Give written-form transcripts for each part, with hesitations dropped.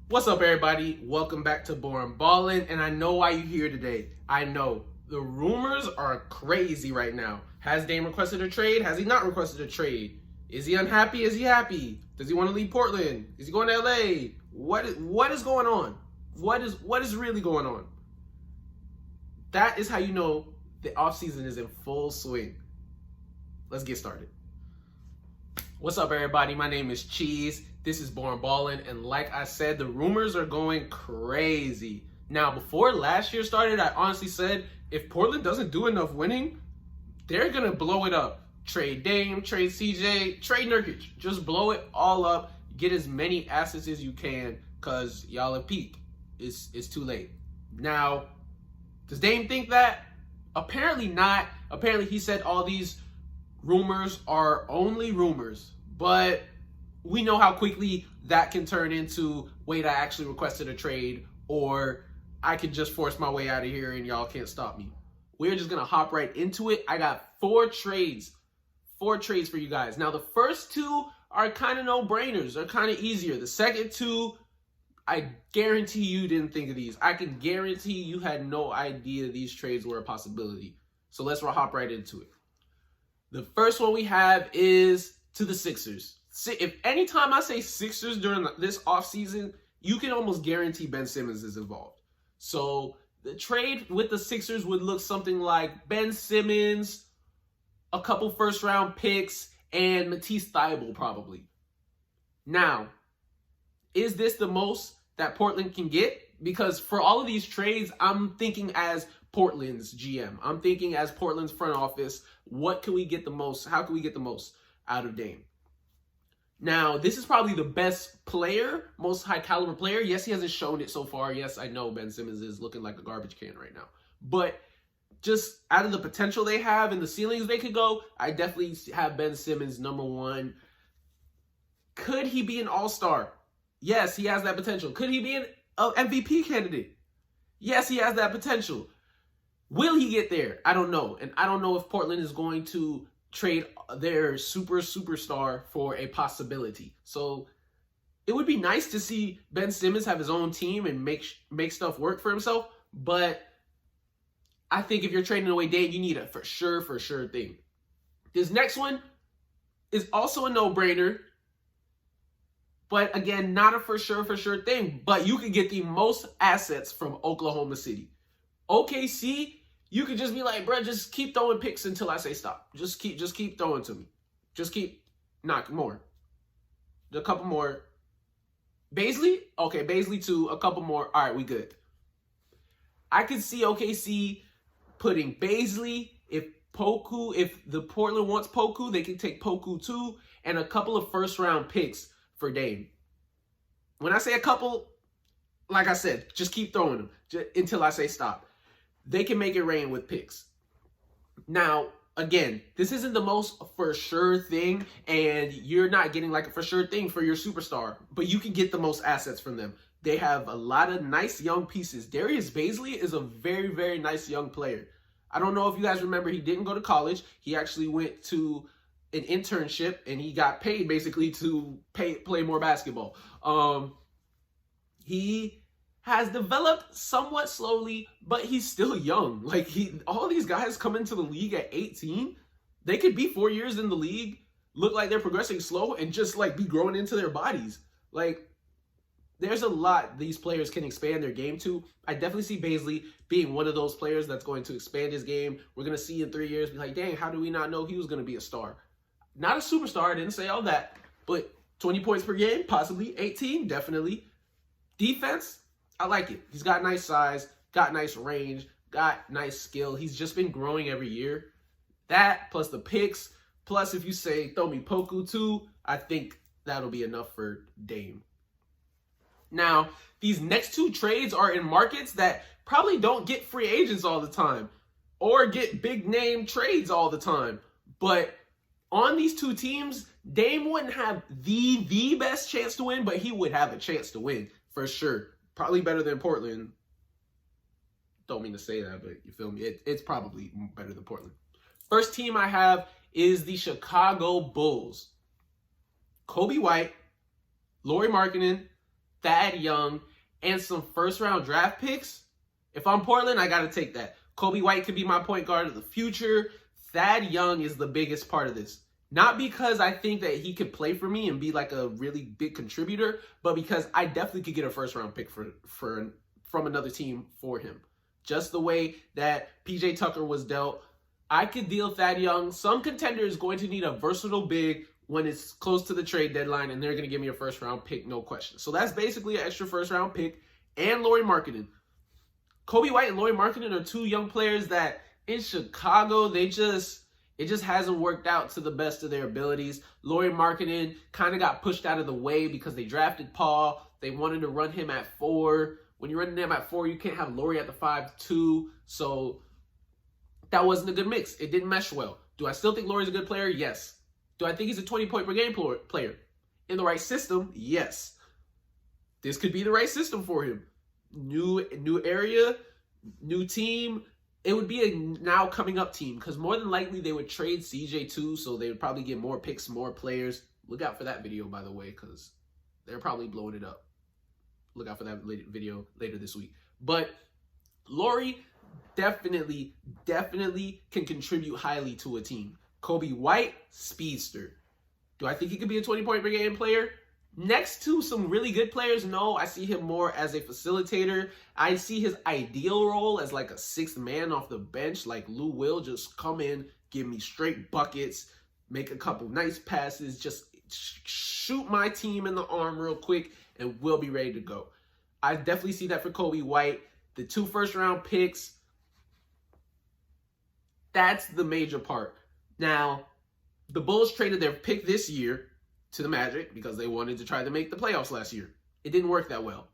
What's up, everybody? Welcome back to Born Ballin', and I know why you're here today. I know the rumors are crazy right now. Has Dame requested a trade? Has he not requested a trade? Is he unhappy? Is he happy? Does he want to leave Portland? Is he going to LA? What is going on? What is really going on? That is how you know the offseason is in full swing. Let's get started. What's up, everybody? My name is Cheese. This is Born Ballin', and like I said, the rumors are going crazy. Now, before last year started, I honestly said if Portland doesn't do enough winning, they're gonna blow it up. Trade Dame, trade CJ, trade Nurkic. Just blow it all up. Get as many assets as you can, cause y'all have peaked. It's too late. Now, does Dame think that? Apparently not. Apparently he said all these rumors are only rumors, but we know how quickly that can turn into, wait, I actually requested a trade, or I could just force my way out of here and y'all can't stop me. We're just gonna hop right into it. I got four trades for you guys. Now, the first two are kind of no-brainers. They're kind of easier. The second two, I guarantee you didn't think of these. I can guarantee you had no idea these trades were a possibility. So let's hop right into it. The first one we have is to the Sixers. If anytime I say Sixers during this offseason, you can almost guarantee Ben Simmons is involved. So the trade with the Sixers would look something like Ben Simmons, a couple first-round picks, and Matisse Thybulle probably. Now, is this the most that Portland can get? Because for all of these trades, I'm thinking as Portland's GM. I'm thinking as Portland's front office, what can we get the most? How can we get the most out of Dame? Now, this is probably the best player, most high caliber player. Yes, he hasn't shown it so far. Yes, I know Ben Simmons is looking like a garbage can right now. But just out of the potential they have and the ceilings they could go, I definitely have Ben Simmons number one. Could he be an all-star? Yes, he has that potential. Could he be an MVP candidate? Yes, he has that potential. Will he get there? I don't know. And I don't know if Portland is going to trade their superstar for a possibility. So it would be nice to see Ben Simmons have his own team and make stuff work for himself. But I think if you're trading away Dame, you need a for sure thing. This next one is also a no-brainer. But again, not a for sure thing. But you could get the most assets from Oklahoma City. OKC, you could just be like, bro, just keep throwing picks until I say stop. Just keep throwing to me. Just keep knocking more. A couple more. Baisley? Okay, Baisley too. A couple more. All right, we good. I could see OKC putting Baisley. If the Portland wants Poku, they can take Poku too. And a couple of first-round picks for Dame. When I say a couple, like I said, just keep throwing them until I say stop. They can make it rain with picks. Now, again, this isn't the most for sure thing, and you're not getting like a for sure thing for your superstar, but you can get the most assets from them. They have a lot of nice young pieces. Darius Baisley is a very nice young player. I don't know if you guys remember, he didn't go to college. He actually went to an internship, and he got paid basically to play more basketball. He has developed somewhat slowly, but he's still young. Like all these guys come into the league at 18. They could be 4 years in the league, look like they're progressing slow, and just like be growing into their bodies. Like there's a lot these players can expand their game to. I definitely see Baisley being one of those players that's going to expand his game. We're going to see in 3 years, be like, dang, how do we not know he was going to be a star? Not a superstar, I didn't say all that, but 20 points per game, possibly 18, definitely. Defense, I like it. He's got nice size, got nice range, got nice skill. He's just been growing every year. That, plus the picks, plus if you say throw me Poku too, I think that'll be enough for Dame. Now, these next two trades are in markets that probably don't get free agents all the time or get big name trades all the time. But on these two teams, Dame wouldn't have the best chance to win, but he would have a chance to win for sure. Probably better than Portland. Don't mean to say that, but you feel me? It's probably better than Portland. First team I have is the Chicago Bulls. Kobe White, Lauri Markkanen, Thad Young, and some first-round draft picks, if I'm Portland, I got to take that. Kobe White could be my point guard of the future. Thad Young is the biggest part of this. Not because I think that he could play for me and be like a really big contributor, but because I definitely could get a first-round pick from another team for him. Just the way that PJ Tucker was dealt, I could deal Thad Young. Some contender is going to need a versatile big when it's close to the trade deadline, and they're going to give me a first-round pick, no question. So that's basically an extra first-round pick. And Lauri Markkanen. Kobe White and Lauri Markkanen are two young players that in Chicago, it just hasn't worked out to the best of their abilities. Lauri Markkanen kind of got pushed out of the way because they drafted Paul. They wanted to run him at 4. When you're running him at 4, you can't have Lauri at the 5-2. So that wasn't a good mix. It didn't mesh well. Do I still think Lauri's a good player? Yes. Do I think he's a 20-point per game player? In the right system? Yes. This could be the right system for him. New area, new team. It would be a now coming up team because more than likely they would trade CJ too, so they would probably get more picks, more players. Look out for that video, by the way, because they're probably blowing it up. Look out for that video later this week. But Lauri definitely can contribute highly to a team. Kobe White, speedster. Do I think he could be a 20-point per game player? Next to some really good players, no. I see him more as a facilitator. I see his ideal role as like a 6th man off the bench, like Lou Will, just come in, give me straight buckets, make a couple nice passes, just shoot my team in the arm real quick, and we'll be ready to go. I definitely see that for Kobe White. The 2 first-round picks, that's the major part. Now, the Bulls traded their pick this year to the Magic because they wanted to try to make the playoffs last year. It didn't work that well.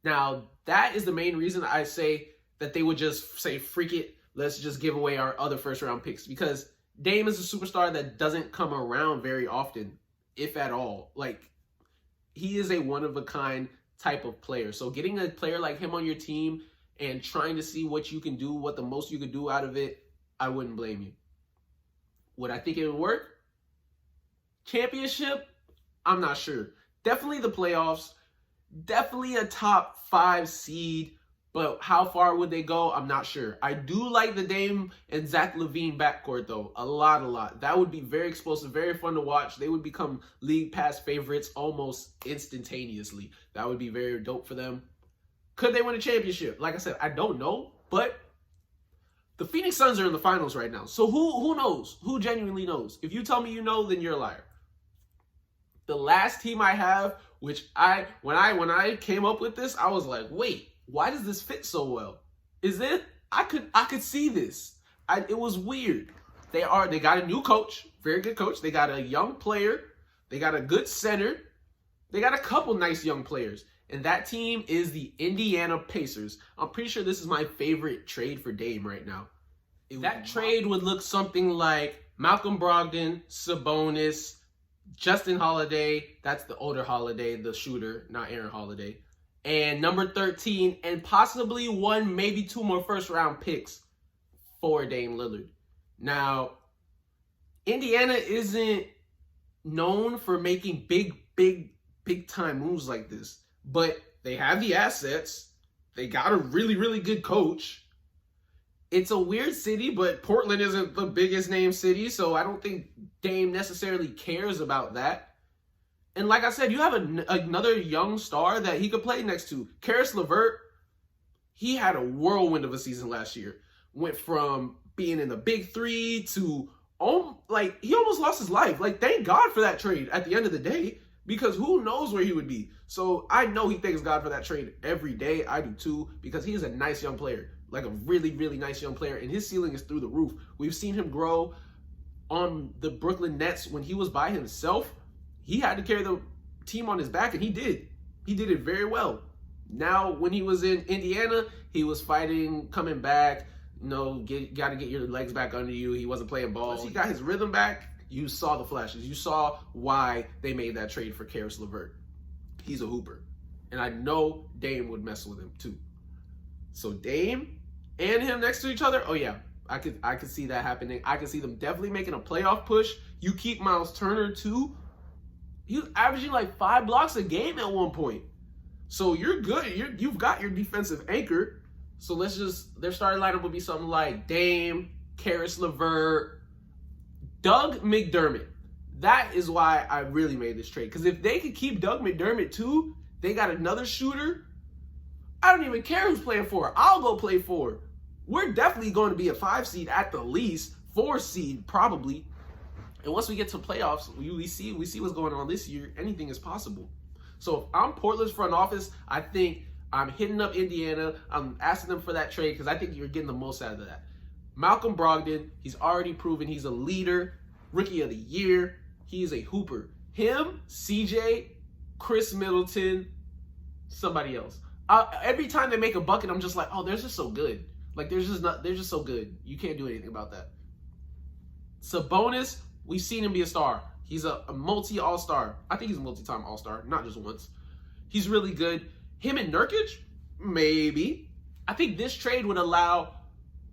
Now, that is the main reason I say that they would just say, freak it, let's just give away our other first-round picks, because Dame is a superstar that doesn't come around very often, if at all. Like, he is a one-of-a-kind type of player. So getting a player like him on your team and trying to see what you can do, what the most you could do out of it, I wouldn't blame you. Would I think it would work? Championship? I'm not sure. Definitely the playoffs. Definitely a top 5 seed. But how far would they go? I'm not sure. I do like the Dame and Zach LaVine backcourt, though. A lot. That would be very explosive, very fun to watch. They would become league pass favorites almost instantaneously. That would be very dope for them. Could they win a championship? Like I said, I don't know. But the Phoenix Suns are in the finals right now. So who knows? Who genuinely knows? If you tell me you know, then you're a liar. The last team I have, which when I came up with this, I was like, wait, why does this fit so well? Is it? I could see this. It was weird. They got a new coach, very good coach. They got a young player. They got a good center. They got a couple nice young players. And that team is the Indiana Pacers. I'm pretty sure this is my favorite trade for Dame right now. That trade would look something like Malcolm Brogdon, Sabonis, Justin Holiday. That's the older Holiday, the shooter, not Aaron Holiday. And number 13, and possibly 1, maybe 2 more first-round picks for Dame Lillard. Now, Indiana isn't known for making big-time moves like this. But they have the assets. They got a really good coach. It's a weird city, but Portland isn't the biggest name city, so I don't think Dame necessarily cares about that. And like I said, you have another young star that he could play next to. Karis LeVert, he had a whirlwind of a season last year. Went from being in the big 3 to, he almost lost his life. Like, thank God for that trade at the end of the day, because who knows where he would be. So I know he thanks God for that trade every day. I do too, because he is a nice young player. Like a really nice young player. And his ceiling is through the roof. We've seen him grow on the Brooklyn Nets when he was by himself. He had to carry the team on his back, and he did. He did it very well. Now, when he was in Indiana, he was fighting, coming back. Got to get your legs back under you. He wasn't playing ball. Once he got his rhythm back, you saw the flashes. You saw why they made that trade for Karis LeVert. He's a hooper. And I know Dame would mess with him too. So Dame and him next to each other, oh yeah, I could see that happening. I could see them definitely making a playoff push. You keep Miles Turner too. He was averaging like 5 blocks a game at one point. So you're good. You've got your defensive anchor. So their starting lineup would be something like Dame, Karis LeVert, Doug McDermott. That is why I really made this trade. Because if they could keep Doug McDermott too, they got another shooter. I don't even care who's playing for. I'll go play for. We're definitely going to be a 5 seed at the least, 4 seed probably. And once we get to playoffs, we see what's going on this year. Anything is possible. So if I'm Portland's front office, I think I'm hitting up Indiana. I'm asking them for that trade because I think you're getting the most out of that. Malcolm Brogdon, he's already proven he's a leader, rookie of the year. He is a hooper. Him, CJ, Chris Middleton, somebody else. Every time they make a bucket, I'm just like, oh, they're just so good. Like they're just so good. You can't do anything about that. Sabonis, we've seen him be a star. He's a multi-all-star. I think he's a multi-time all-star, not just once. He's really good. Him and Nurkic, maybe. I think this trade would allow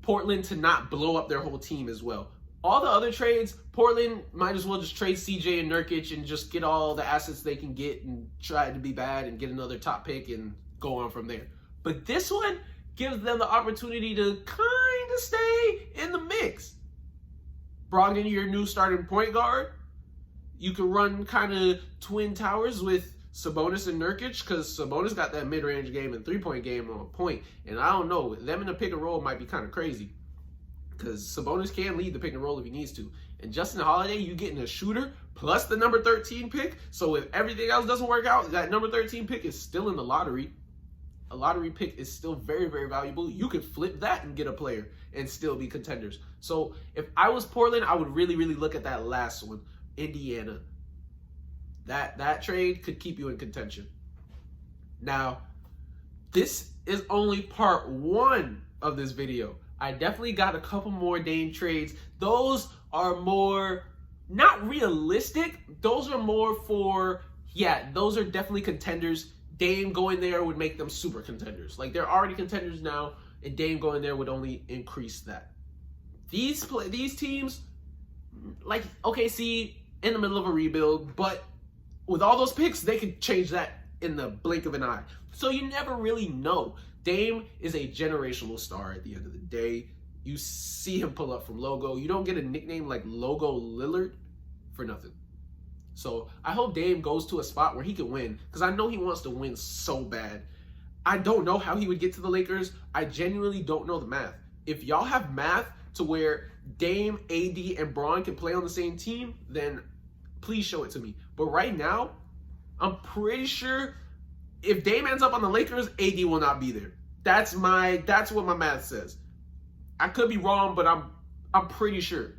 Portland to not blow up their whole team as well. All the other trades, Portland might as well just trade CJ and Nurkic and just get all the assets they can get and try to be bad and get another top pick and go on from there. But this one gives them the opportunity to kind of stay in the mix. Brogdon, your new starting point guard. You can run kind of twin towers with Sabonis and Nurkic because Sabonis got that mid-range game and three-point game on point. And I don't know, them in the pick and roll might be kind of crazy because Sabonis can lead the pick and roll if he needs to. And Justin Holiday, you getting a shooter plus the number 13 pick. So if everything else doesn't work out, that number 13 pick is still in the lottery. A lottery pick is still very, very valuable. You could flip that and get a player and still be contenders. So if I was Portland, I would really, really look at that last one, Indiana. That trade could keep you in contention. Now, this is only part 1 of this video. I definitely got a couple more Dame trades. Those are more, not realistic. Those are more for, yeah, those are definitely contenders. Dame going there would make them super contenders. Like, they're already contenders now, and Dame going there would only increase that. These teams, like OKC, in the middle of a rebuild, but with all those picks, they could change that in the blink of an eye. So you never really know. Dame is a generational star at the end of the day. You see him pull up from Logo. You don't get a nickname like Logo Lillard for nothing. So I hope Dame goes to a spot where he can win because I know he wants to win so bad. I don't know how he would get to the Lakers. I genuinely don't know the math. If y'all have math to where Dame, AD, and Bron can play on the same team, then please show it to me. But right now, I'm pretty sure if Dame ends up on the Lakers, AD will not be there. That's what my math says. I could be wrong, but I'm pretty sure.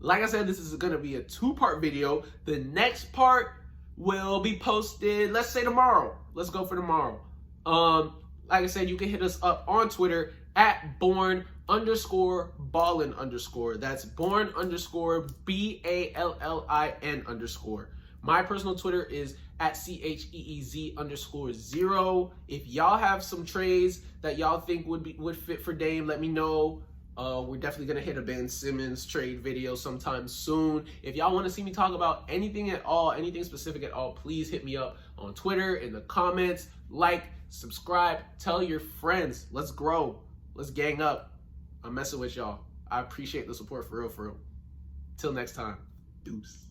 Like I said, this is going to be a 2-part video. The next part will be posted, let's say tomorrow. Let's go for tomorrow. Like I said, you can hit us up on Twitter at born_ballin_. That's born_BALLIN_. My personal Twitter is at CHEEZ_0. If y'all have some trades that y'all think would fit for Dame, let me know. We're definitely going to hit a Ben Simmons trade video sometime soon. If y'all want to see me talk about anything at all, anything specific at all, please hit me up on Twitter, in the comments, like, subscribe, tell your friends. Let's grow. Let's gang up. I'm messing with y'all. I appreciate the support for real, for real. Till next time. Deuce.